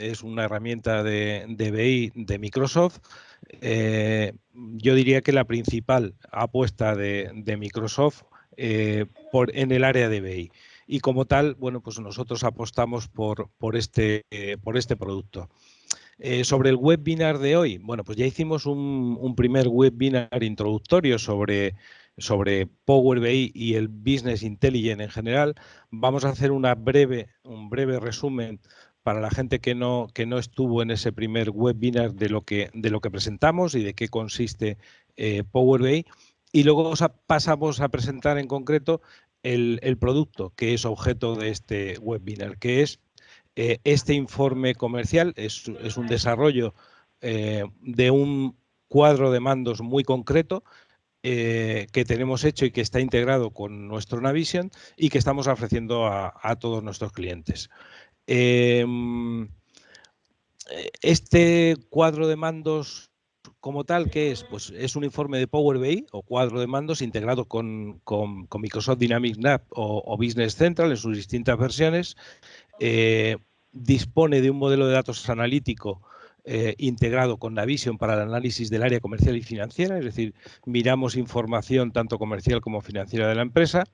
es una herramienta de BI de Microsoft. Yo diría que la principal apuesta de Microsoft en el área de BI. Y como tal, bueno, pues nosotros apostamos por este producto. Sobre el webinar de hoy, bueno, pues ya hicimos un primer webinar introductorio sobre Power BI y el Business Intelligence en general. Vamos a hacer un breve resumen para la gente que no estuvo en ese primer webinar de lo que presentamos y de qué consiste Power BI. Y luego pasamos a presentar en concreto el producto que es objeto de este webinar, que es este informe comercial. Es un desarrollo de un cuadro de mandos muy concreto que tenemos hecho y que está integrado con nuestro Navision y que estamos ofreciendo a todos nuestros clientes. Este cuadro de mandos como tal, ¿qué es? Pues es un informe de Power BI o cuadro de mandos integrado con Microsoft Dynamics NAV o Business Central en sus distintas versiones. Dispone de un modelo de datos analítico integrado con Navision para el análisis del área comercial y financiera, es decir, miramos información tanto comercial como financiera de la empresa.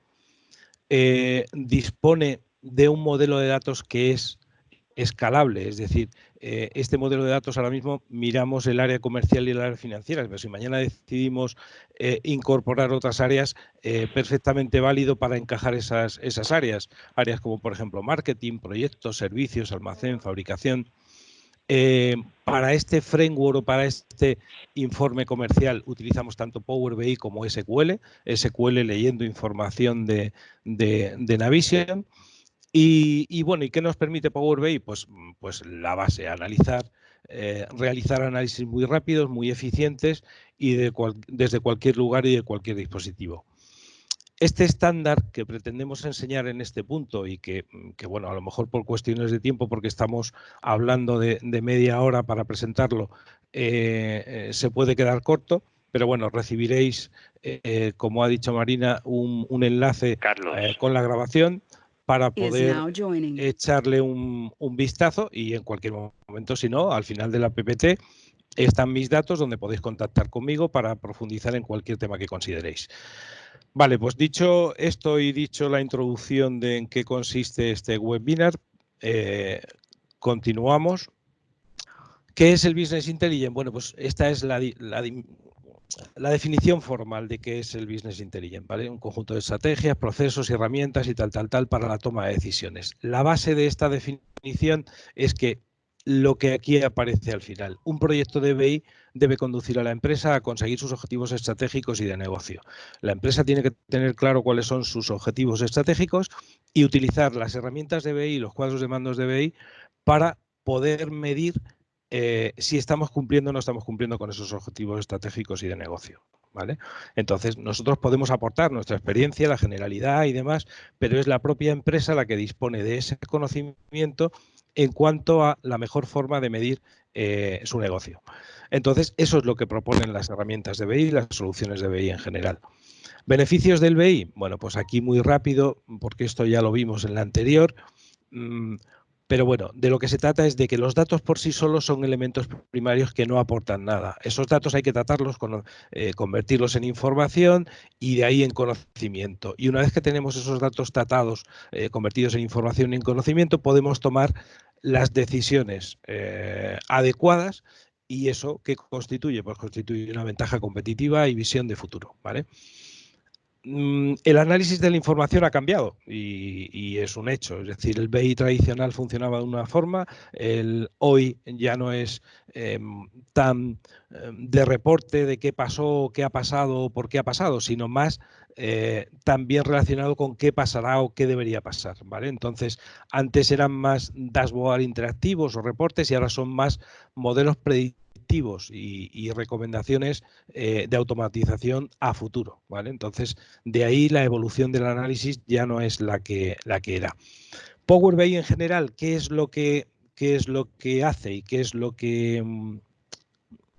Dispone de un modelo de datos que es escalable, es decir, este modelo de datos ahora mismo miramos el área comercial y el área financiera, pero si mañana decidimos incorporar otras áreas, perfectamente válido para encajar esas áreas como por ejemplo marketing, proyectos, servicios, almacén, fabricación. Para este framework o para este informe comercial utilizamos tanto Power BI como SQL leyendo información de Navision. Y bueno, ¿y qué nos permite Power BI? Pues la base, realizar análisis muy rápidos, muy eficientes y desde cualquier lugar y de cualquier dispositivo. Este estándar que pretendemos enseñar en este punto y que bueno, a lo mejor por cuestiones de tiempo, porque estamos hablando de media hora para presentarlo, se puede quedar corto, pero bueno, recibiréis, como ha dicho Marina, un enlace con la grabación para poder echarle un vistazo y en cualquier momento, si no, al final de la PPT están mis datos donde podéis contactar conmigo para profundizar en cualquier tema que consideréis. Vale, pues dicho esto y dicho la introducción de en qué consiste este webinar, continuamos. ¿Qué es el Business Intelligence? Bueno, pues esta es la definición formal de qué es el Business Intelligence, ¿vale? Un conjunto de estrategias, procesos y herramientas y tal para la toma de decisiones. La base de esta definición es que lo que aquí aparece al final, un proyecto de BI debe conducir a la empresa a conseguir sus objetivos estratégicos y de negocio. La empresa tiene que tener claro cuáles son sus objetivos estratégicos y utilizar las herramientas de BI y los cuadros de mandos de BI para poder medir si estamos cumpliendo o no estamos cumpliendo con esos objetivos estratégicos y de negocio, ¿vale? Entonces, nosotros podemos aportar nuestra experiencia, la generalidad y demás, pero es la propia empresa la que dispone de ese conocimiento en cuanto a la mejor forma de medir su negocio. Entonces, eso es lo que proponen las herramientas de BI y las soluciones de BI en general. ¿Beneficios del BI? Bueno, pues aquí muy rápido, porque esto ya lo vimos en la anterior. Pero bueno, de lo que se trata es de que los datos por sí solos son elementos primarios que no aportan nada. Esos datos hay que tratarlos, convertirlos en información y de ahí en conocimiento. Y una vez que tenemos esos datos tratados, convertidos en información y en conocimiento, podemos tomar las decisiones adecuadas. ¿Y eso qué constituye? Pues constituye una ventaja competitiva y visión de futuro, ¿vale? El análisis de la información ha cambiado y es un hecho. Es decir, el BI tradicional funcionaba de una forma, hoy ya no es tan de reporte de qué pasó, qué ha pasado o por qué ha pasado, sino más también relacionado con qué pasará o qué debería pasar, ¿vale? Entonces, antes eran más dashboard interactivos o reportes y ahora son más modelos predictivos y recomendaciones de automatización a futuro, ¿vale? Entonces, de ahí la evolución del análisis ya no es la que era. Power BI en general, ¿qué es lo que hace y qué es lo que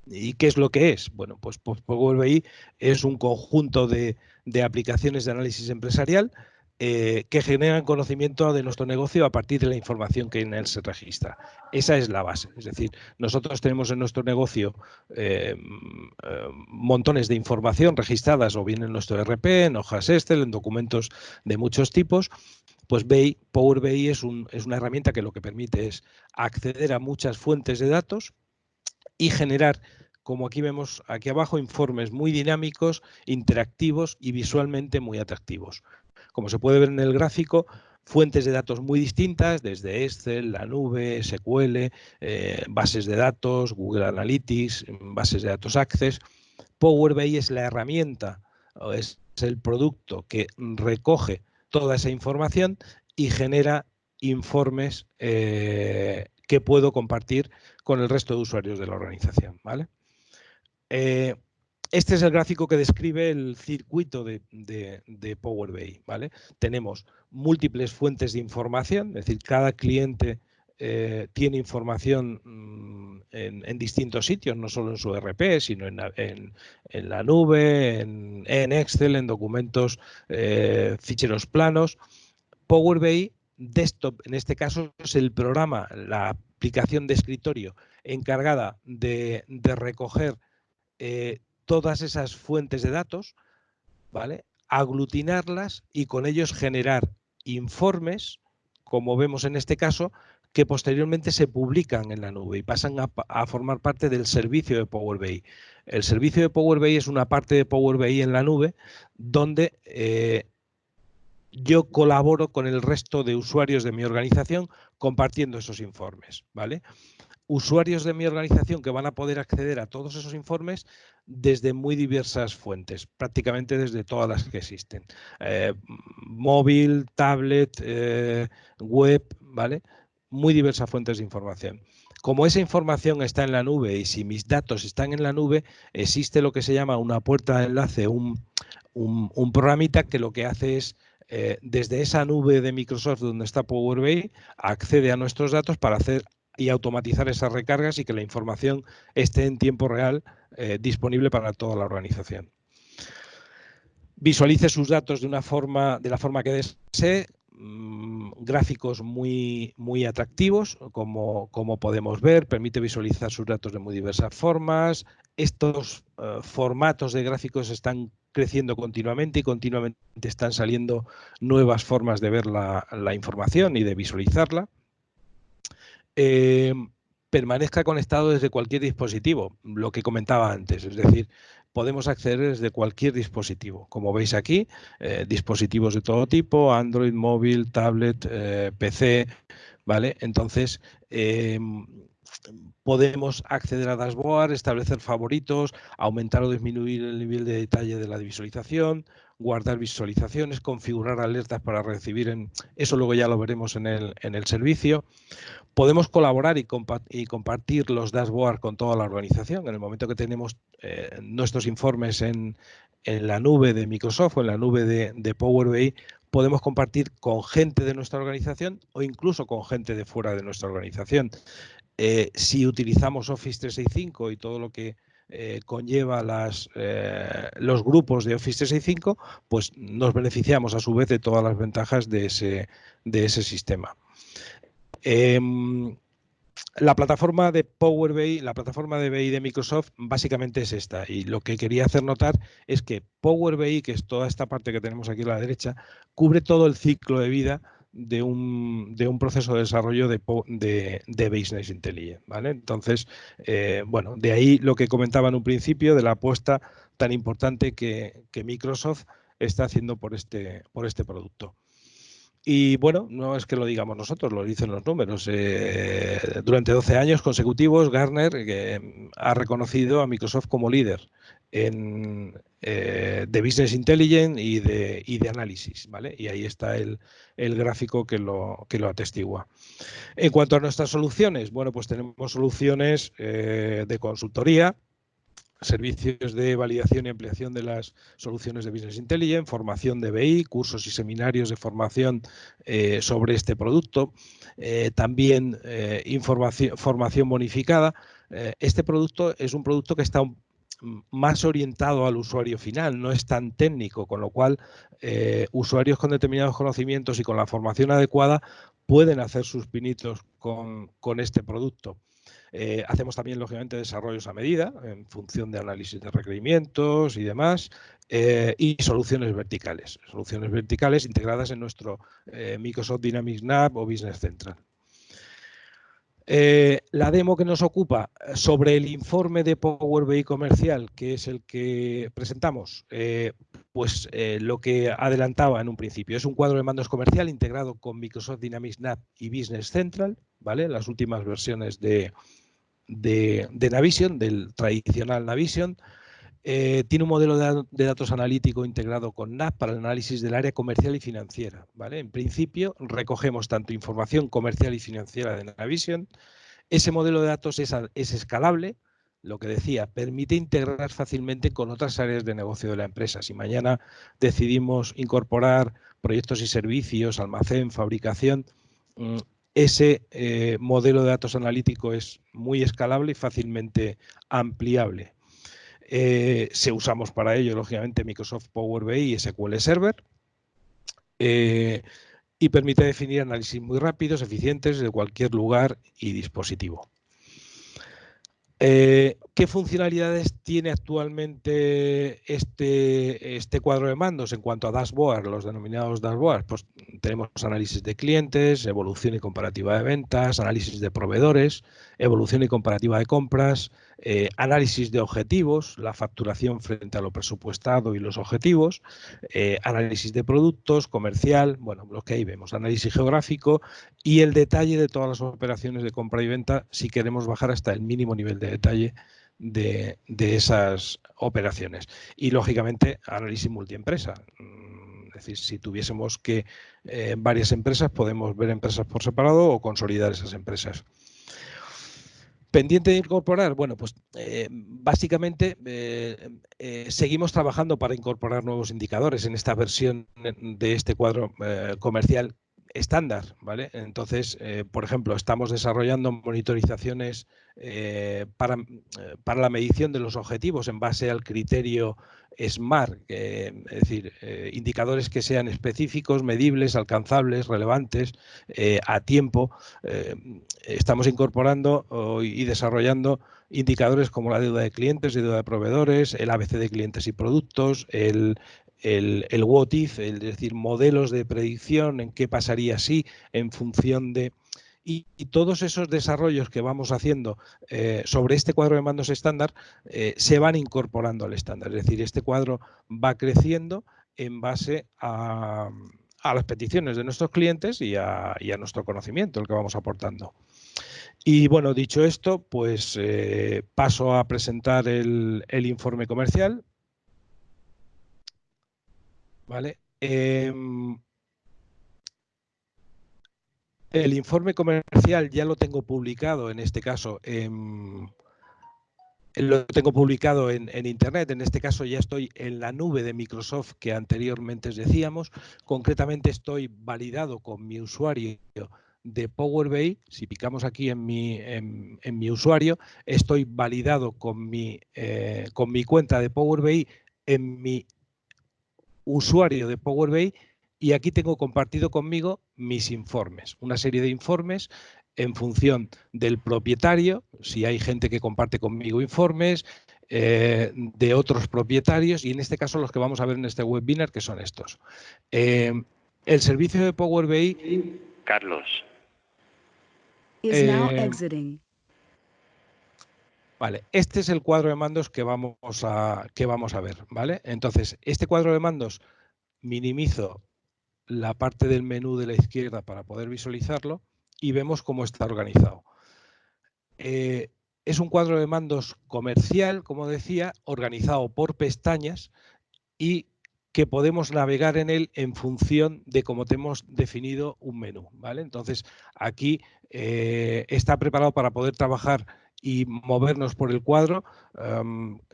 es? Bueno, pues Power BI es un conjunto de aplicaciones de análisis empresarial que generan conocimiento de nuestro negocio a partir de la información que en él se registra. Esa es la base. Es decir, nosotros tenemos en nuestro negocio montones de información registradas o bien en nuestro ERP, en hojas Excel, en documentos de muchos tipos. Pues Power BI es una herramienta que lo que permite es acceder a muchas fuentes de datos y generar, como aquí vemos aquí abajo, informes muy dinámicos, interactivos y visualmente muy atractivos. Como se puede ver en el gráfico, fuentes de datos muy distintas, desde Excel, la nube, SQL, bases de datos, Google Analytics, bases de datos Access. Power BI es la herramienta, es el producto que recoge toda esa información y genera informes que puedo compartir con el resto de usuarios de la organización, ¿vale? Este es el gráfico que describe el circuito de Power BI, ¿vale? Tenemos múltiples fuentes de información, es decir, cada cliente tiene información en distintos sitios, no solo en su ERP, sino en la nube, en Excel, en documentos, ficheros planos. Power BI Desktop, en este caso, es el programa, la aplicación de escritorio encargada de recoger todas esas fuentes de datos, ¿vale? Aglutinarlas y con ellos generar informes, como vemos en este caso, que posteriormente se publican en la nube y pasan a formar parte del servicio de Power BI. El servicio de Power BI es una parte de Power BI en la nube donde yo colaboro con el resto de usuarios de mi organización compartiendo esos informes, ¿vale? Usuarios de mi organización que van a poder acceder a todos esos informes desde muy diversas fuentes, prácticamente desde todas las que existen. Móvil, tablet, web, ¿vale? Muy diversas fuentes de información. Como esa información está en la nube y si mis datos están en la nube, existe lo que se llama una puerta de enlace, un programita que lo que hace es desde esa nube de Microsoft donde está Power BI, accede a nuestros datos para hacer y automatizar esas recargas y que la información esté en tiempo real disponible para toda la organización. Visualice sus datos de la forma que desee, gráficos muy atractivos, como podemos ver, permite visualizar sus datos de muy diversas formas. Estos formatos de gráficos están creciendo continuamente y continuamente están saliendo nuevas formas de ver la información y de visualizarla. Permanezca conectado desde cualquier dispositivo, lo que comentaba antes, es decir, podemos acceder desde cualquier dispositivo. Como veis aquí, dispositivos de todo tipo, Android, móvil, tablet, PC, ¿vale? Entonces, podemos acceder a dashboard, establecer favoritos, aumentar o disminuir el nivel de detalle de la visualización, guardar visualizaciones, configurar alertas para recibir, eso luego ya lo veremos en el servicio. Podemos colaborar y compartir los dashboards con toda la organización. En el momento que tenemos nuestros informes en la nube de Microsoft o en la nube de Power BI, podemos compartir con gente de nuestra organización o incluso con gente de fuera de nuestra organización. Si utilizamos Office 365 y todo lo que conlleva los grupos de Office 365, pues nos beneficiamos a su vez de todas las ventajas de ese sistema. La plataforma de Power BI, la plataforma de BI de Microsoft, básicamente es esta. Y lo que quería hacer notar es que Power BI, que es toda esta parte que tenemos aquí a la derecha, cubre todo el ciclo de vida de un proceso de desarrollo de Business Intelligence, ¿vale? Entonces, bueno, de ahí lo que comentaba en un principio de la apuesta tan importante que Microsoft está haciendo por este producto. Y bueno, no es que lo digamos nosotros, lo dicen los números. Durante 12 años consecutivos, Gartner ha reconocido a Microsoft como líder de Business Intelligence y de análisis, ¿vale? Y ahí está el gráfico que lo atestigua. En cuanto a nuestras soluciones, bueno, pues tenemos soluciones de consultoría, servicios de validación y ampliación de las soluciones de Business Intelligence, formación de BI, cursos y seminarios de formación sobre este producto, también formación bonificada. Este producto es un producto que está más orientado al usuario final, no es tan técnico, con lo cual usuarios con determinados conocimientos y con la formación adecuada pueden hacer sus pinitos con este producto. Hacemos también, lógicamente, desarrollos a medida en función de análisis de requerimientos y demás, y soluciones verticales integradas en nuestro Microsoft Dynamics NAV o Business Central. La demo que nos ocupa sobre el informe de Power BI comercial, que es el que presentamos, lo que adelantaba en un principio, es un cuadro de mandos comercial integrado con Microsoft Dynamics NAV y Business Central, ¿vale? Las últimas versiones de Navision, del tradicional Navision. Tiene un modelo de datos analítico integrado con NAV para el análisis del área comercial y financiera, ¿vale? En principio, recogemos tanto información comercial y financiera de Navision. Ese modelo de datos es escalable, lo que decía, permite integrar fácilmente con otras áreas de negocio de la empresa. Si mañana decidimos incorporar proyectos y servicios, almacén, fabricación, ese modelo de datos analítico es muy escalable y fácilmente ampliable. Se usamos para ello, lógicamente, Microsoft Power BI y SQL Server. Y permite definir análisis muy rápidos, eficientes, de cualquier lugar y dispositivo. ¿Qué funcionalidades tiene actualmente este cuadro de mandos en cuanto a dashboard, los denominados dashboard? Pues tenemos análisis de clientes, evolución y comparativa de ventas, análisis de proveedores, evolución y comparativa de compras, análisis de objetivos, la facturación frente a lo presupuestado y los objetivos, análisis de productos, comercial, bueno, lo que ahí vemos, análisis geográfico y el detalle de todas las operaciones de compra y venta si queremos bajar hasta el mínimo nivel de detalle de esas operaciones. Y, lógicamente, análisis multiempresa. Es decir, si tuviésemos que varias empresas, podemos ver empresas por separado o consolidar esas empresas. ¿Pendiente de incorporar? Bueno, pues básicamente seguimos trabajando para incorporar nuevos indicadores en esta versión de este cuadro comercial estándar, ¿vale? Entonces, por ejemplo, estamos desarrollando monitorizaciones para la medición de los objetivos en base al criterio SMART, es decir, indicadores que sean específicos, medibles, alcanzables, relevantes, a tiempo. Estamos incorporando y desarrollando indicadores como la deuda de clientes y deuda de proveedores, el ABC de clientes y productos, el what if, es decir, modelos de predicción, en qué pasaría si, en función de... Y todos esos desarrollos que vamos haciendo sobre este cuadro de mandos estándar se van incorporando al estándar. Es decir, este cuadro va creciendo en base a las peticiones de nuestros clientes y a nuestro conocimiento, el que vamos aportando. Y bueno, dicho esto, pues paso a presentar el informe comercial. ¿Vale? El informe comercial ya lo tengo publicado, en este caso, lo tengo publicado en Internet. En este caso ya estoy en la nube de Microsoft que anteriormente os decíamos. Concretamente estoy validado con mi usuario de Power BI. Si picamos aquí en mi usuario, estoy validado con mi cuenta de Power BI en mi usuario de Power BI. Y aquí tengo compartido conmigo mis informes, una serie de informes en función del propietario, si hay gente que comparte conmigo informes, de otros propietarios, y en este caso los que vamos a ver en este webinar, que son estos. El servicio de Power BI... Carlos. Vale, este es el cuadro de mandos que vamos a ver, ¿vale? Entonces, este cuadro de mandos minimizo la parte del menú de la izquierda para poder visualizarlo y vemos cómo está organizado. Es un cuadro de mandos comercial, como decía, organizado por pestañas y que podemos navegar en él en función de cómo hemos definido un menú, ¿vale? Entonces, aquí está preparado para poder trabajar y movernos por el cuadro,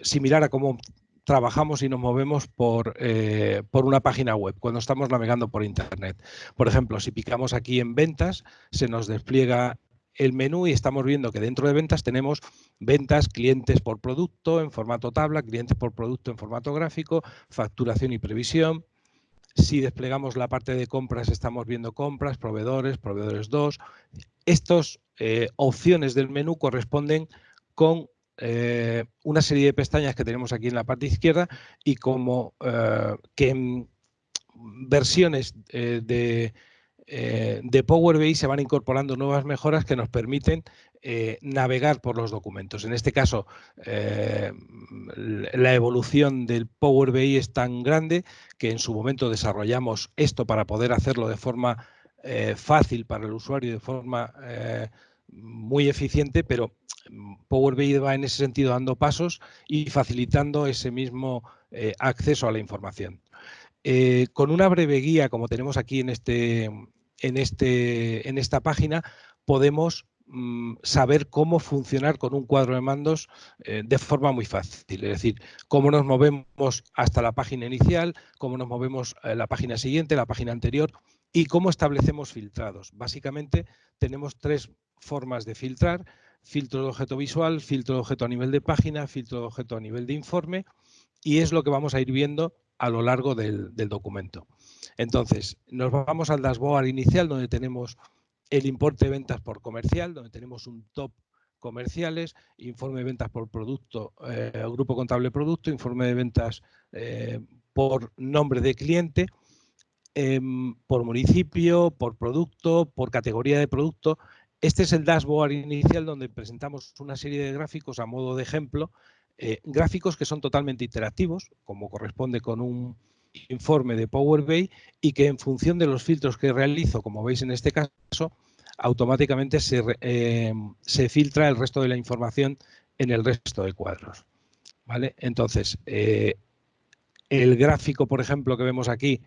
similar a cómo trabajamos y nos movemos por una página web cuando estamos navegando por Internet. Por ejemplo, si picamos aquí en ventas, se nos despliega el menú y estamos viendo que dentro de ventas tenemos ventas, clientes por producto en formato tabla, clientes por producto en formato gráfico, facturación y previsión. Si desplegamos la parte de compras, estamos viendo compras, proveedores, proveedores 2. Estas opciones del menú corresponden con una serie de pestañas que tenemos aquí en la parte izquierda y como que en versiones de Power BI se van incorporando nuevas mejoras que nos permiten navegar por los documentos. En este caso, la evolución del Power BI es tan grande que en su momento desarrollamos esto para poder hacerlo de forma fácil para el usuario, de forma muy eficiente, pero Power BI va en ese sentido dando pasos y facilitando ese mismo acceso a la información. Con una breve guía, como tenemos aquí en esta página, podemos saber cómo funcionar con un cuadro de mandos de forma muy fácil. Es decir, cómo nos movemos hasta la página inicial, cómo nos movemos a la página siguiente, la página anterior y cómo establecemos filtrados. Básicamente tenemos 3 formas de filtrar: filtro de objeto visual, filtro de objeto a nivel de página, filtro de objeto a nivel de informe, y es lo que vamos a ir viendo a lo largo del documento. Entonces, nos vamos al dashboard inicial, donde tenemos el importe de ventas por comercial, donde tenemos un top comerciales, informe de ventas por producto, grupo contable producto, informe de ventas por nombre de cliente, por municipio, por producto, por categoría de producto. Este es el dashboard inicial donde presentamos una serie de gráficos a modo de ejemplo, gráficos que son totalmente interactivos, como corresponde con un informe de Power BI, y que en función de los filtros que realizo, como veis en este caso, automáticamente se filtra el resto de la información en el resto de cuadros. ¿Vale? Entonces, el gráfico, por ejemplo, que vemos aquí,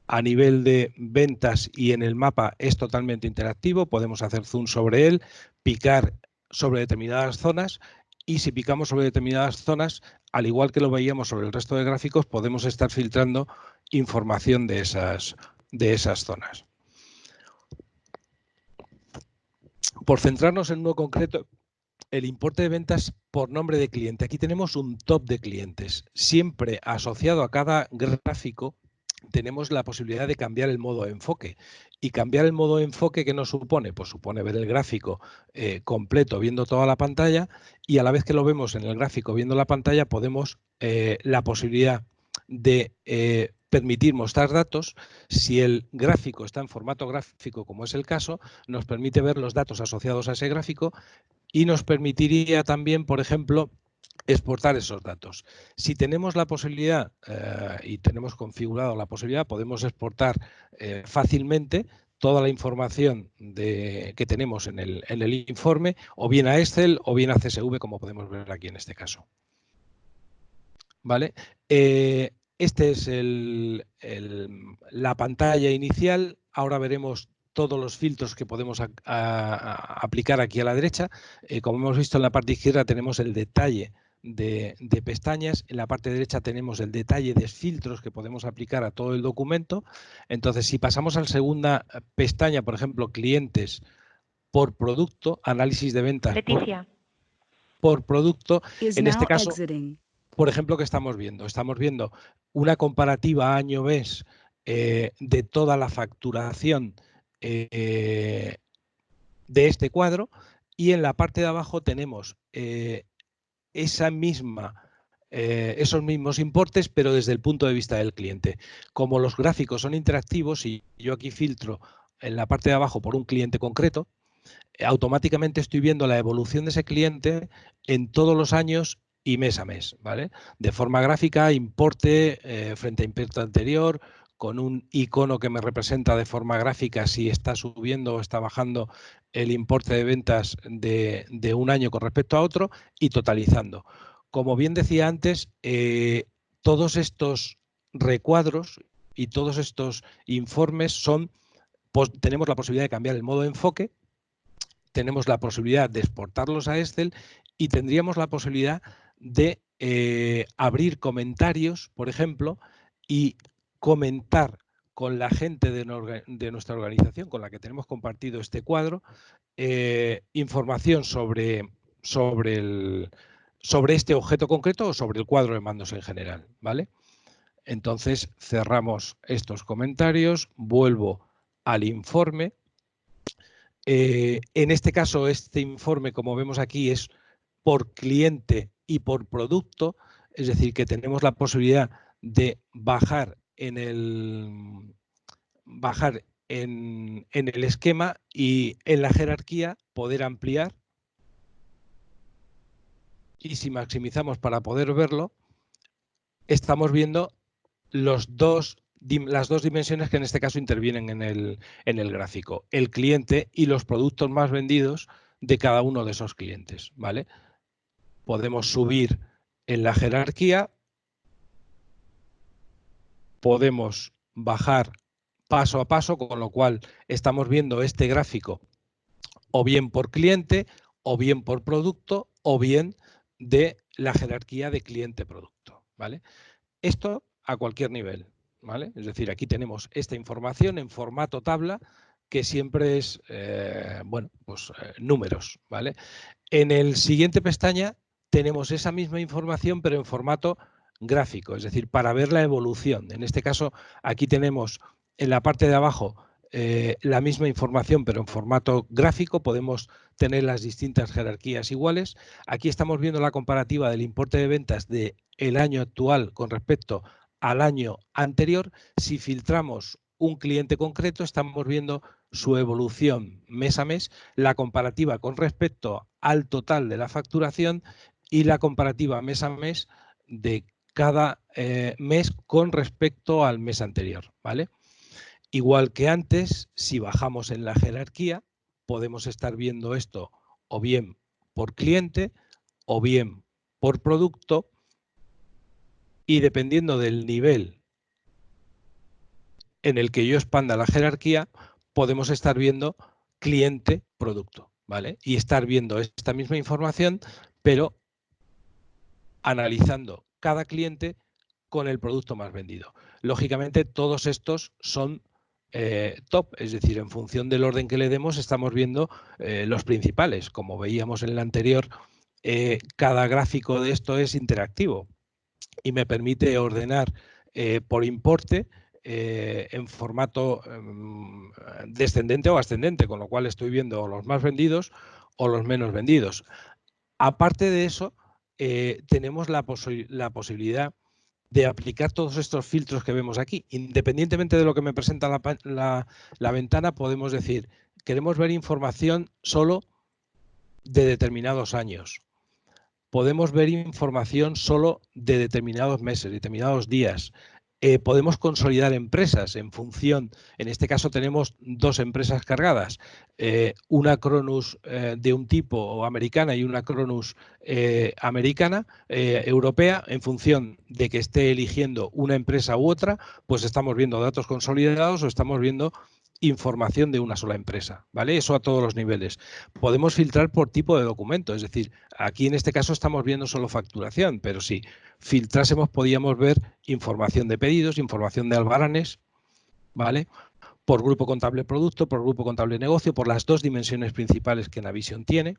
a nivel de ventas y en el mapa es totalmente interactivo, podemos hacer zoom sobre él, picar sobre determinadas zonas, y si picamos sobre determinadas zonas, al igual que lo veíamos sobre el resto de gráficos, podemos estar filtrando información de esas zonas. Por centrarnos en uno concreto, el importe de ventas por nombre de cliente. Aquí tenemos un top de clientes. Siempre asociado a cada gráfico tenemos la posibilidad de cambiar el modo de enfoque. Y cambiar el modo de enfoque, ¿qué nos supone? Pues supone ver el gráfico completo, viendo toda la pantalla, y a la vez que lo vemos en el gráfico viendo la pantalla, podemos la posibilidad de permitir mostrar datos. Si el gráfico está en formato gráfico, como es el caso, nos permite ver los datos asociados a ese gráfico y nos permitiría también, por ejemplo, exportar esos datos. Si tenemos la posibilidad y tenemos configurado la posibilidad, podemos exportar fácilmente toda la información que tenemos en el informe, o bien a Excel o bien a CSV, como podemos ver aquí en este caso. ¿Vale? Este es la pantalla inicial. Ahora veremos todos los filtros que podemos aplicar aquí a la derecha. Como hemos visto en la parte izquierda tenemos el detalle de pestañas, en la parte derecha tenemos el detalle de filtros que podemos aplicar a todo el documento. Entonces, si pasamos a la segunda pestaña, por ejemplo, clientes por producto, análisis de ventas por producto, en este caso, por ejemplo, ¿qué estamos viendo? Estamos viendo una comparativa año-mes de toda la facturación de este cuadro, y en la parte de abajo tenemos esos mismos importes, pero desde el punto de vista del cliente. Como los gráficos son interactivos y yo aquí filtro en la parte de abajo por un cliente concreto, automáticamente estoy viendo la evolución de ese cliente en todos los años y mes a mes, ¿vale? De forma gráfica, importe frente a importe anterior, con un icono que me representa de forma gráfica si está subiendo o está bajando el importe de ventas de un año con respecto a otro, y totalizando. Como bien decía antes, todos estos recuadros y todos estos informes tenemos la posibilidad de cambiar el modo de enfoque, tenemos la posibilidad de exportarlos a Excel y tendríamos la posibilidad de abrir comentarios, por ejemplo, y comentar con la gente de nuestra organización con la que tenemos compartido este cuadro, información sobre este objeto concreto o sobre el cuadro de mandos en general, ¿vale? Entonces cerramos estos comentarios, vuelvo al informe. En este caso, este informe, como vemos aquí, es por cliente y por producto, es decir, que tenemos la posibilidad de bajar en el esquema y en la jerarquía poder ampliar, y si maximizamos para poder verlo, estamos viendo las dos dimensiones que en este caso intervienen en el gráfico, el cliente y los productos más vendidos de cada uno de esos clientes, ¿vale? Podemos subir en la jerarquía, podemos bajar paso a paso, con lo cual estamos viendo este gráfico o bien por cliente, o bien por producto, o bien de la jerarquía de cliente-producto, ¿vale? Esto a cualquier nivel, ¿vale? Es decir, aquí tenemos esta información en formato tabla, que siempre es, bueno, pues números, ¿vale? En el siguiente pestaña tenemos esa misma información, pero en formato gráfico, es decir, para ver la evolución. En este caso, aquí tenemos en la parte de abajo la misma información, pero en formato gráfico. Podemos tener las distintas jerarquías iguales. Aquí estamos viendo la comparativa del importe de ventas del año actual con respecto al año anterior. Si filtramos un cliente concreto, estamos viendo su evolución mes a mes, la comparativa con respecto al total de la facturación y la comparativa mes a mes de cada mes con respecto al mes anterior, ¿vale? Igual que antes, si bajamos en la jerarquía, podemos estar viendo esto o bien por cliente o bien por producto, y dependiendo del nivel en el que yo expanda la jerarquía, podemos estar viendo cliente-producto, ¿vale? Y estar viendo esta misma información, pero analizando cada cliente con el producto más vendido. Lógicamente, todos estos son top, es decir, en función del orden que le demos, estamos viendo los principales. Como veíamos en el anterior, cada gráfico de esto es interactivo y me permite ordenar por importe en formato descendente o ascendente, con lo cual estoy viendo los más vendidos o los menos vendidos. Aparte de eso, tenemos la posibilidad de aplicar todos estos filtros que vemos aquí. Independientemente de lo que me presenta la ventana, podemos decir, queremos ver información solo de determinados años. Podemos ver información solo de determinados meses, determinados días. Podemos consolidar empresas en función, en este caso tenemos dos empresas cargadas, una Cronus de un tipo americana y una Cronus europea. En función de que esté eligiendo una empresa u otra, pues estamos viendo datos consolidados o estamos viendo información de una sola empresa, ¿vale? Eso a todos los niveles. Podemos filtrar por tipo de documento, es decir, aquí en este caso estamos viendo solo facturación, pero si filtrásemos podíamos ver información de pedidos, información de albaranes, ¿vale? Por grupo contable producto, por grupo contable negocio, por las dos dimensiones principales que Navision tiene.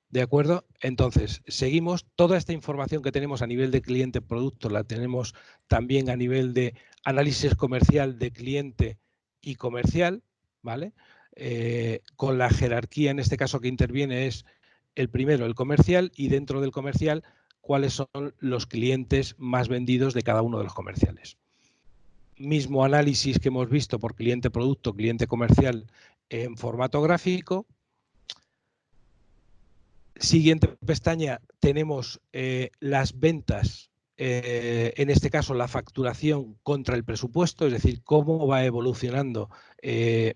¿De acuerdo? Entonces, seguimos. Toda esta información que tenemos a nivel de cliente-producto la tenemos también a nivel de análisis comercial de cliente y comercial, ¿vale? Con la jerarquía, en este caso, que interviene es el primero, el comercial, y dentro del comercial, cuáles son los clientes más vendidos de cada uno de los comerciales. Mismo análisis que hemos visto por cliente-producto, cliente comercial en formato gráfico. Siguiente pestaña, tenemos las ventas, en este caso la facturación contra el presupuesto, es decir, cómo va evolucionando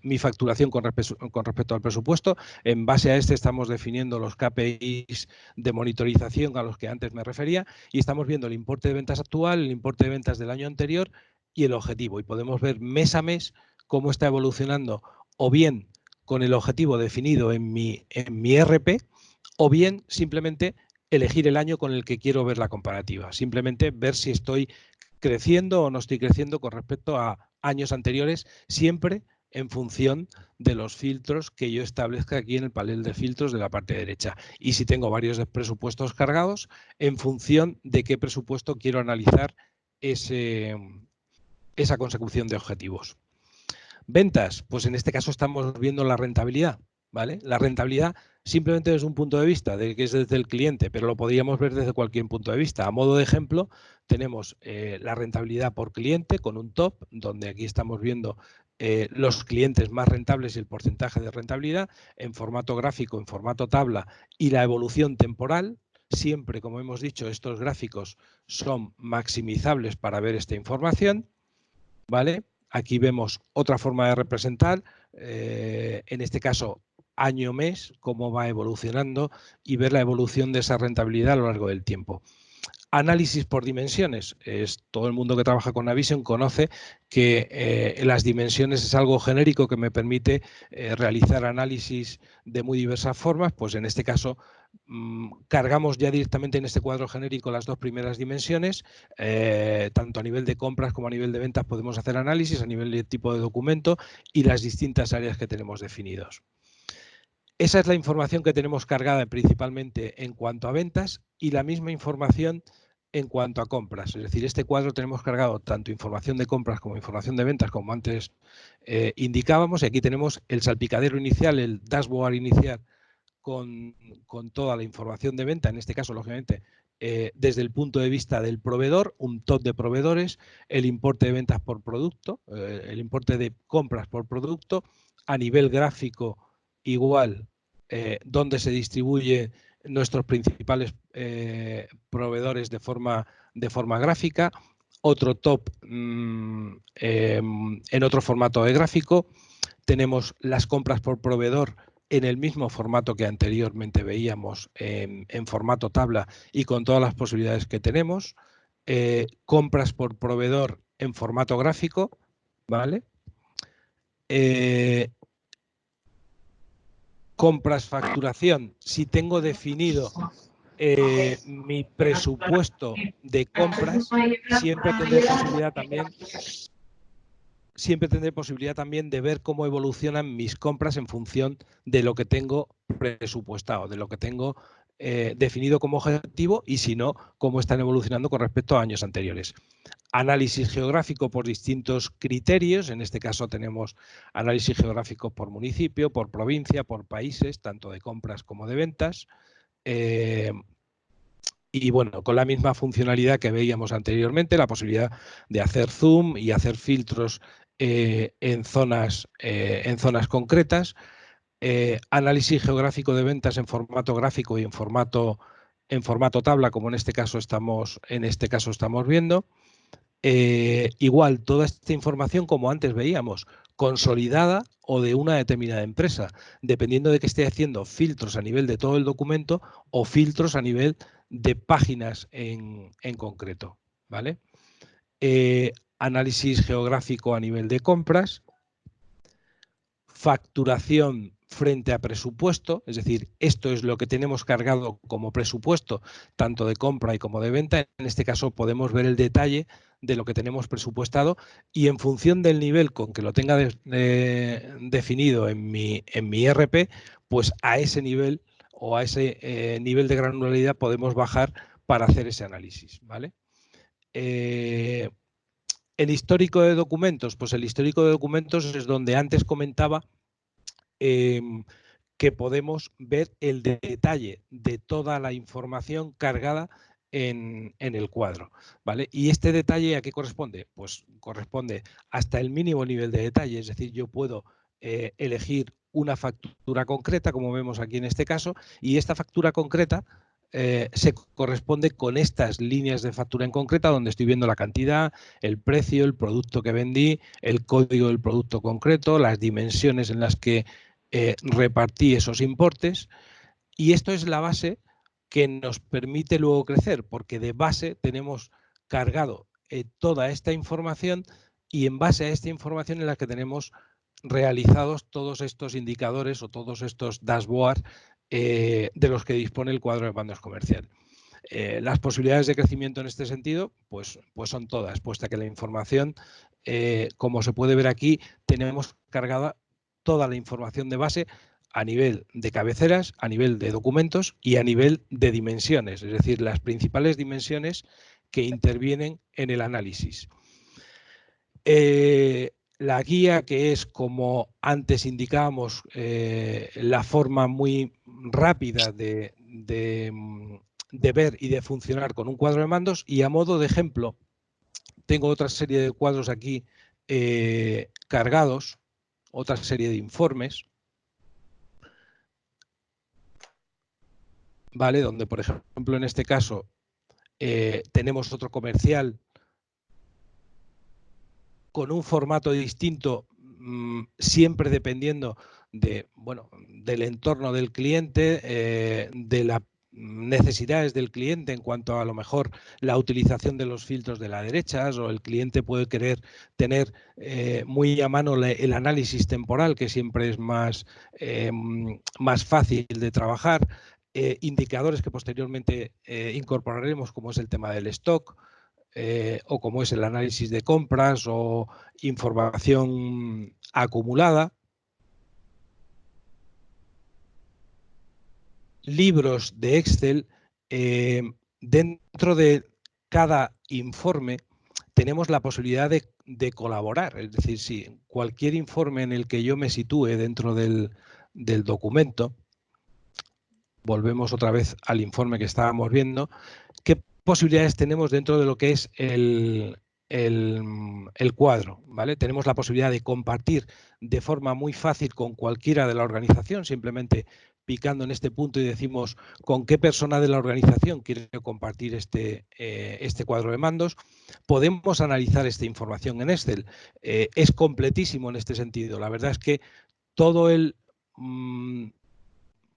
mi facturación con respecto al presupuesto. En base a este estamos definiendo los KPIs de monitorización a los que antes me refería, y estamos viendo el importe de ventas actual, el importe de ventas del año anterior y el objetivo. Y podemos ver mes a mes cómo está evolucionando, o bien con el objetivo definido en mi RP, o bien simplemente elegir el año con el que quiero ver la comparativa, simplemente ver si estoy creciendo o no estoy creciendo con respecto a años anteriores, siempre en función de los filtros que yo establezca aquí en el panel de filtros de la parte derecha. Y si tengo varios presupuestos cargados, en función de qué presupuesto quiero analizar esa consecución de objetivos. Ventas, pues en este caso estamos viendo la rentabilidad, ¿vale? La rentabilidad simplemente desde un punto de vista, de que es desde el cliente, pero lo podríamos ver desde cualquier punto de vista. A modo de ejemplo, tenemos la rentabilidad por cliente con un top, donde aquí estamos viendo los clientes más rentables y el porcentaje de rentabilidad en formato gráfico, en formato tabla y la evolución temporal. Siempre, como hemos dicho, estos gráficos son maximizables para ver esta información, ¿vale? Aquí vemos otra forma de representar, en este caso año-mes, cómo va evolucionando y ver la evolución de esa rentabilidad a lo largo del tiempo. Análisis por dimensiones. Todo el mundo que trabaja con Navision conoce que las dimensiones es algo genérico que me permite realizar análisis de muy diversas formas. Pues en este caso cargamos ya directamente en este cuadro genérico las dos primeras dimensiones. Tanto a nivel de compras como a nivel de ventas podemos hacer análisis a nivel de tipo de documento y las distintas áreas que tenemos definidos. Esa es la información que tenemos cargada principalmente en cuanto a ventas y la misma información en cuanto a compras. Es decir, este cuadro tenemos cargado tanto información de compras como información de ventas, como antes indicábamos. Y aquí tenemos el salpicadero inicial, el dashboard inicial con toda la información de venta, en este caso, lógicamente, desde el punto de vista del proveedor, un top de proveedores, el importe de ventas por producto, el importe de compras por producto, a nivel gráfico igual, donde se distribuyen nuestros principales proveedores de forma gráfica, otro top en otro formato de gráfico, tenemos las compras por proveedor en el mismo formato que anteriormente veíamos, en formato tabla y con todas las posibilidades que tenemos, compras por proveedor en formato gráfico, ¿vale? Compras, facturación, si tengo definido mi presupuesto de compras, siempre tendré posibilidad también de ver cómo evolucionan mis compras en función de lo que tengo presupuestado, de lo que tengo definido como objetivo y, si no, cómo están evolucionando con respecto a años anteriores. Análisis geográfico por distintos criterios. En este caso tenemos análisis geográfico por municipio, por provincia, por países, tanto de compras como de ventas. Y bueno, con la misma funcionalidad que veíamos anteriormente, la posibilidad de hacer zoom y hacer filtros en zonas concretas. Análisis geográfico de ventas en formato gráfico y en formato tabla, como en este caso estamos viendo. Igual, toda esta información, como antes veíamos, consolidada o de una determinada empresa, dependiendo de que esté haciendo filtros a nivel de todo el documento o filtros a nivel de páginas en concreto, ¿vale? Análisis geográfico a nivel de compras, facturación frente a presupuesto, es decir, esto es lo que tenemos cargado como presupuesto, tanto de compra y como de venta. En este caso podemos ver el detalle de lo que tenemos presupuestado y en función del nivel con que lo tenga definido en mi ERP, pues a ese nivel o a ese nivel de granularidad podemos bajar para hacer ese análisis, ¿vale? El histórico de documentos, pues el histórico de documentos es donde antes comentaba que podemos ver el detalle de toda la información cargada en el cuadro, ¿vale? Y este detalle, ¿a qué corresponde? Pues corresponde hasta el mínimo nivel de detalle, es decir, yo puedo elegir una factura concreta, como vemos aquí en este caso, y esta factura concreta se corresponde con estas líneas de factura en concreta, donde estoy viendo la cantidad, el precio, el producto que vendí, el código del producto concreto, las dimensiones en las que repartí esos importes, y esto es la base que nos permite luego crecer, porque de base tenemos cargado toda esta información y en base a esta información en la que tenemos realizados todos estos indicadores o todos estos dashboards de los que dispone el cuadro de bandas comercial. Las posibilidades de crecimiento en este sentido pues son todas, puesto que la información, como se puede ver aquí, tenemos cargada toda la información de base a nivel de cabeceras, a nivel de documentos y a nivel de dimensiones, es decir, las principales dimensiones que intervienen en el análisis. La guía, que es, como antes indicábamos, la forma muy rápida de ver y de funcionar con un cuadro de mandos, y a modo de ejemplo tengo otra serie de cuadros aquí cargados, otra serie de informes, ¿vale? Donde, por ejemplo, en este caso tenemos otro comercial con un formato distinto, siempre dependiendo de, bueno, del entorno del cliente, de las necesidades del cliente en cuanto a lo mejor la utilización de los filtros de la derecha, o el cliente puede querer tener muy a mano el análisis temporal, que siempre es más fácil de trabajar, indicadores que posteriormente incorporaremos, como es el tema del stock, o como es el análisis de compras o información acumulada, libros de Excel. Dentro de cada informe tenemos la posibilidad de colaborar, es decir, si cualquier informe en el que yo me sitúe dentro del documento, volvemos otra vez al informe que estábamos viendo, ¿qué posibilidades tenemos dentro de lo que es el cuadro? ¿Vale? Tenemos la posibilidad de compartir de forma muy fácil con cualquiera de la organización, simplemente picando en este punto y decimos con qué persona de la organización quiere compartir este cuadro de mandos. Podemos analizar esta información en Excel. Es completísimo en este sentido. La verdad es que todo el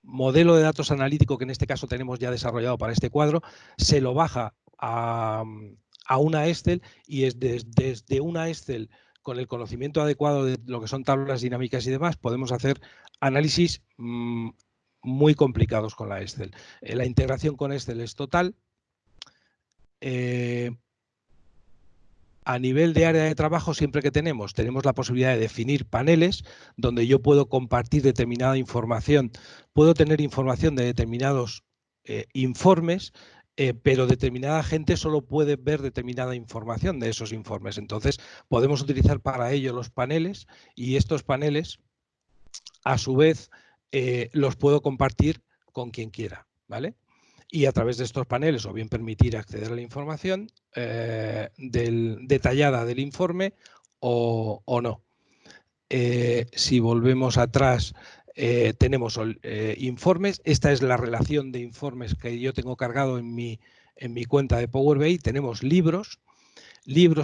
modelo de datos analítico que en este caso tenemos ya desarrollado para este cuadro, se lo baja a una Excel, y es desde una Excel, con el conocimiento adecuado de lo que son tablas dinámicas y demás, podemos hacer análisis muy complicados con la Excel. La integración con Excel es total. A nivel de área de trabajo, siempre que tenemos la posibilidad de definir paneles donde yo puedo compartir determinada información, puedo tener información de determinados informes, pero determinada gente solo puede ver determinada información de esos informes. Entonces, podemos utilizar para ello los paneles, y estos paneles, a su vez, los puedo compartir con quien quiera, ¿vale? Y a través de estos paneles, o bien permitir acceder a la información detallada del informe, o no. Si volvemos atrás, tenemos informes. Esta es la relación de informes que yo tengo cargado en mi cuenta de Power BI. Tenemos libros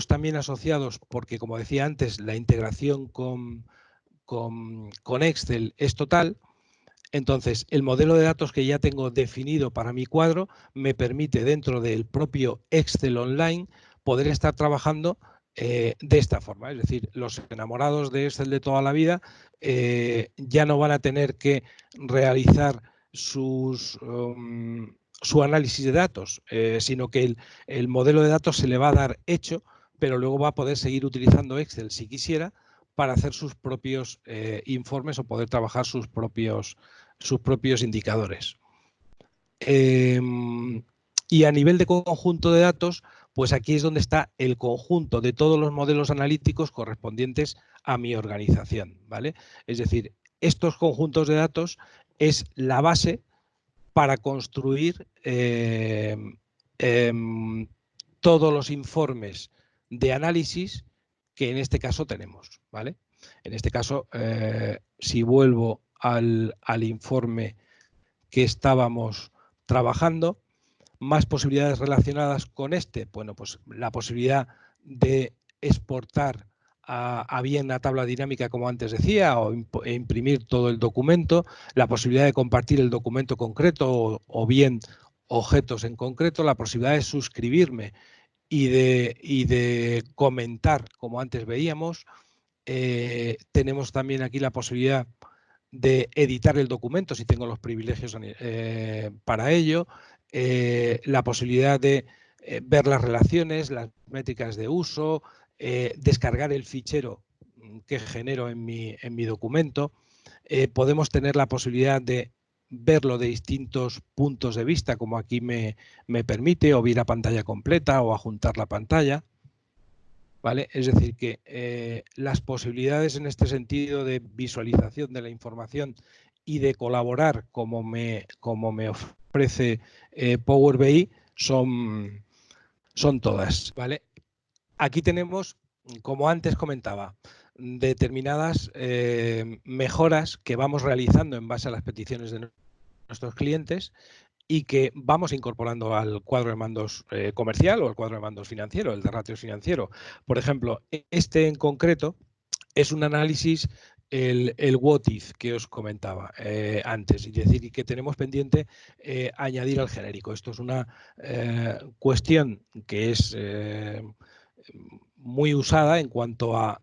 también asociados, porque, como decía antes, la integración con Excel es total. Entonces, el modelo de datos que ya tengo definido para mi cuadro me permite, dentro del propio Excel Online, poder estar trabajando de esta forma. Es decir, los enamorados de Excel de toda la vida ya no van a tener que realizar su análisis de datos, sino que el modelo de datos se le va a dar hecho, pero luego va a poder seguir utilizando Excel, si quisiera, para hacer sus propios informes, o poder trabajar sus propios indicadores. Y a nivel de conjunto de datos, pues aquí es donde está el conjunto de todos los modelos analíticos correspondientes a mi organización, ¿vale? Es decir, estos conjuntos de datos es la base para construir todos los informes de análisis que en este caso tenemos, ¿vale? En este caso, si vuelvo al informe que estábamos trabajando, más posibilidades relacionadas con este. Bueno, pues la posibilidad de exportar a bien la tabla dinámica, como antes decía, o imprimir todo el documento, la posibilidad de compartir el documento concreto, o bien objetos en concreto, la posibilidad de suscribirme y de comentar, como antes veíamos. Tenemos también aquí la posibilidad de editar el documento si tengo los privilegios para ello. la posibilidad de ver las relaciones, las métricas de uso, descargar el fichero que genero en mi documento. Podemos tener la posibilidad de verlo de distintos puntos de vista, como aquí me permite, o ver la pantalla completa o adjuntar la pantalla. ¿Vale? Es decir, que las posibilidades en este sentido de visualización de la información y de colaborar como me ofrece Power BI son todas. ¿Vale? Aquí tenemos, como antes comentaba, determinadas mejoras que vamos realizando en base a las peticiones de nuestros clientes y que vamos incorporando al cuadro de mandos comercial o al cuadro de mandos financiero, el de ratios financiero. Por ejemplo, este en concreto es un análisis, el what if que os comentaba antes, es decir, que tenemos pendiente añadir al genérico. Esto es una cuestión que es muy usada en cuanto a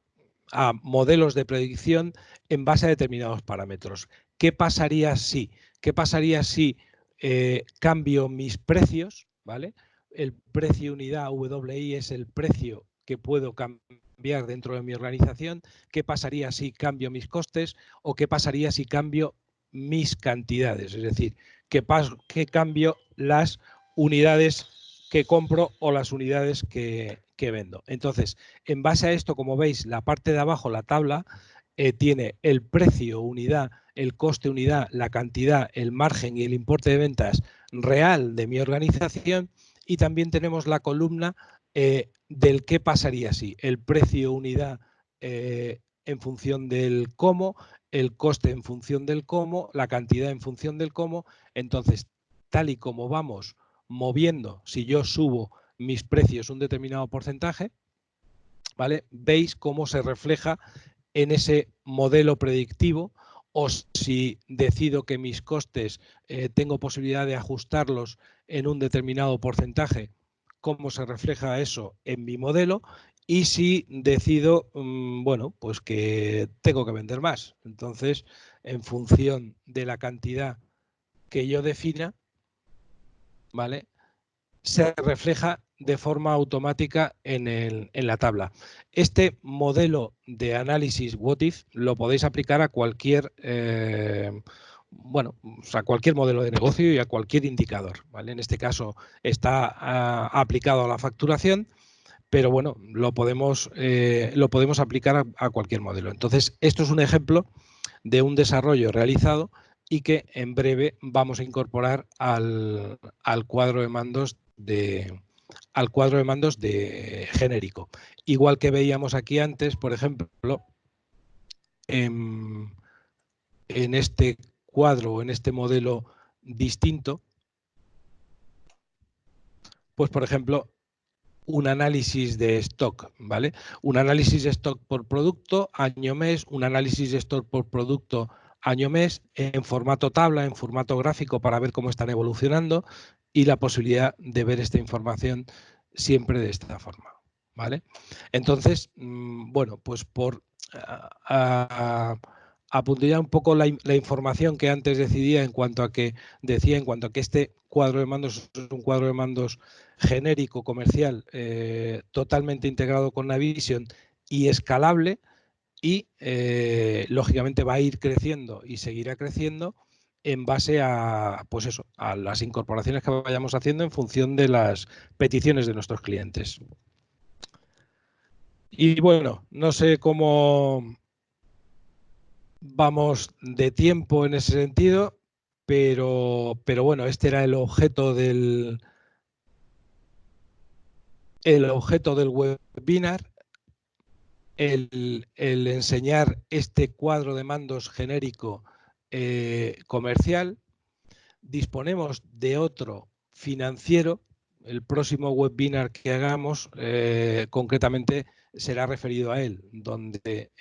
modelos de predicción en base a determinados parámetros. ¿Qué pasaría si? ¿Qué pasaría si cambio mis precios? ¿Vale? El precio unidad WI es el precio que puedo cambiar dentro de mi organización. ¿Qué pasaría si cambio mis costes? ¿O qué pasaría si cambio mis cantidades? Es decir, ¿qué cambio las unidades que compro o las unidades que vendo? Entonces, en base a esto, como veis, la parte de abajo, la tabla, tiene el precio unidad, el coste unidad, la cantidad, el margen y el importe de ventas real de mi organización, y también tenemos la columna del qué pasaría si el precio unidad en función del cómo, el coste en función del cómo, la cantidad en función del cómo. Entonces, tal y como vamos moviendo, si yo subo mis precios un determinado porcentaje, ¿vale? Veis cómo se refleja en ese modelo predictivo, o si decido que mis costes tengo posibilidad de ajustarlos en un determinado porcentaje, cómo se refleja eso en mi modelo, y si decido, bueno, pues que tengo que vender más. Entonces, en función de la cantidad que yo defina, ¿vale?, se refleja de forma automática en la tabla. Este modelo de análisis what if lo podéis aplicar a cualquier cualquier modelo de negocio y a cualquier indicador, ¿vale? En este caso está aplicado a la facturación, pero bueno, lo podemos aplicar a cualquier modelo. Entonces, esto es un ejemplo de un desarrollo realizado y que en breve vamos a incorporar al cuadro de mandos de genérico. Igual que veíamos aquí antes, por ejemplo, en este cuadro o en este modelo distinto, pues por ejemplo, un análisis de stock, ¿vale? Un análisis de stock por producto, año-mes, un análisis de stock por producto, año-mes, en formato tabla, en formato gráfico, para ver cómo están evolucionando, y la posibilidad de ver esta información siempre de esta forma, ¿vale? Entonces, bueno, pues por apuntillar un poco la información que antes decía en cuanto a que este cuadro de mandos es un cuadro de mandos genérico comercial totalmente integrado con Navision y escalable, y lógicamente va a ir creciendo y seguirá creciendo en base a, pues eso, a las incorporaciones que vayamos haciendo en función de las peticiones de nuestros clientes. Y bueno, no sé cómo vamos de tiempo en ese sentido, pero bueno, este era el objeto del webinar, el enseñar este cuadro de mandos genérico comercial. Disponemos de otro financiero. El próximo webinar que hagamos concretamente será referido a él, donde,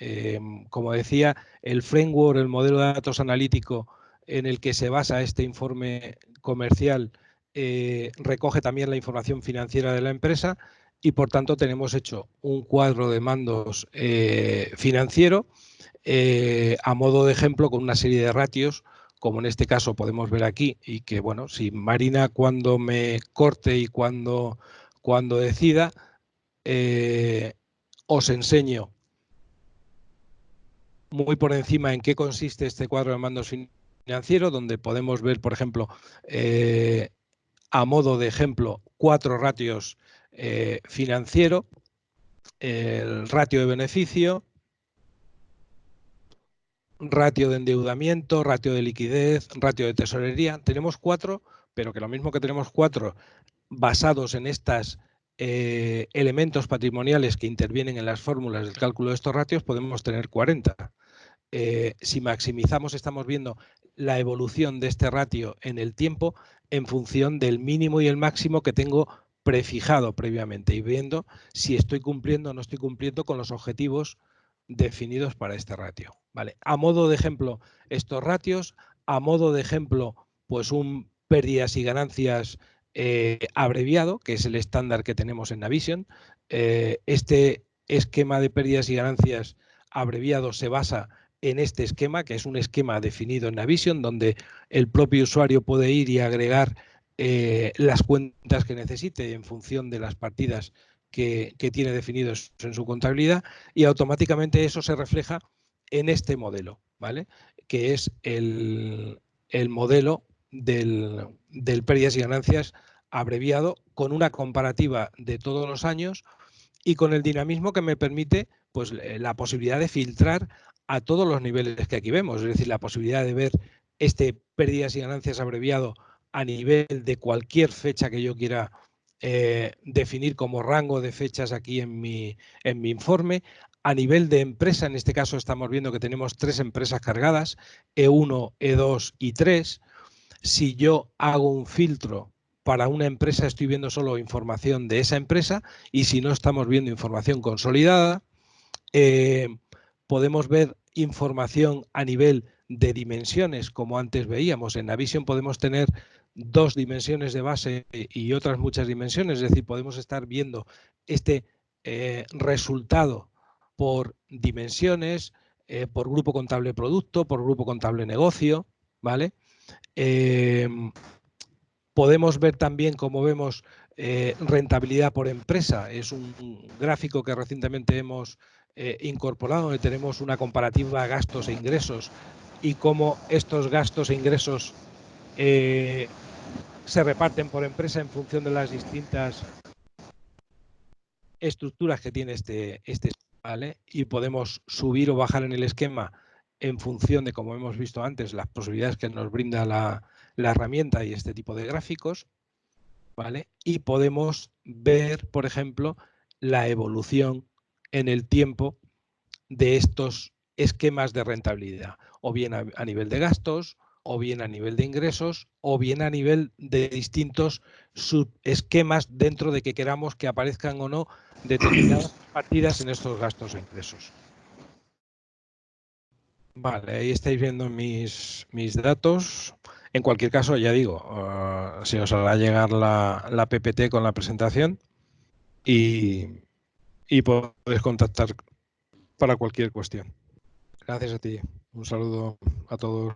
como decía, el framework, el modelo de datos analítico en el que se basa este informe comercial recoge también la información financiera de la empresa, y por tanto tenemos hecho un cuadro de mandos financiero a modo de ejemplo, con una serie de ratios como en este caso podemos ver aquí, y que, bueno, si Marina cuando me corte y cuando decida, os enseño muy por encima en qué consiste este cuadro de mandos financiero, donde podemos ver, por ejemplo, a modo de ejemplo, 4 ratios financiero, el ratio de beneficio, ratio de endeudamiento, ratio de liquidez, ratio de tesorería. Tenemos 4, pero que lo mismo que tenemos 4 basados en estos elementos patrimoniales que intervienen en las fórmulas del cálculo de estos ratios, podemos tener 40. Si maximizamos, estamos viendo la evolución de este ratio en el tiempo en función del mínimo y el máximo que tengo prefijado previamente y viendo si estoy cumpliendo o no estoy cumpliendo con los objetivos definidos para este ratio. ¿Vale? A modo de ejemplo, estos ratios, a modo de ejemplo, pues un pérdidas y ganancias abreviado, que es el estándar que tenemos en Navision. Este esquema de pérdidas y ganancias abreviado se basa en este esquema, que es un esquema definido en Navision, donde el propio usuario puede ir y agregar las cuentas que necesite en función de las partidas que tiene definidos en su contabilidad, y automáticamente eso se refleja en este modelo, ¿vale? Que es el modelo del pérdidas y ganancias abreviado, con una comparativa de todos los años y con el dinamismo que me permite, pues, la posibilidad de filtrar a todos los niveles que aquí vemos, es decir, la posibilidad de ver este pérdidas y ganancias abreviado a nivel de cualquier fecha que yo quiera definir como rango de fechas aquí en mi informe. A nivel de empresa, en este caso estamos viendo que tenemos 3 empresas cargadas, E1, E2 y 3. Si yo hago un filtro para una empresa, estoy viendo solo información de esa empresa, y si no, estamos viendo información consolidada. Podemos ver información a nivel de dimensiones, como antes veíamos. En Navision podemos tener 2 dimensiones de base y otras muchas dimensiones, es decir, podemos estar viendo este resultado por dimensiones, por grupo contable producto, por grupo contable negocio, ¿vale? Podemos ver también, como vemos, rentabilidad por empresa. Es un gráfico que recientemente hemos incorporado, donde tenemos una comparativa gastos e ingresos y cómo estos gastos e ingresos se reparten por empresa en función de las distintas estructuras que tiene este, ¿vale? Y podemos subir o bajar en el esquema en función de, como hemos visto antes, las posibilidades que nos brinda la herramienta y este tipo de gráficos, ¿vale? Y podemos ver, por ejemplo, la evolución en el tiempo de estos esquemas de rentabilidad, o bien a nivel de gastos, o bien a nivel de ingresos, o bien a nivel de distintos subesquemas dentro de que queramos que aparezcan o no determinadas partidas en estos gastos e ingresos. Vale, ahí estáis viendo mis datos. En cualquier caso, ya digo, se os hará llegar la PPT con la presentación y podéis contactar para cualquier cuestión. Gracias a ti. Un saludo a todos.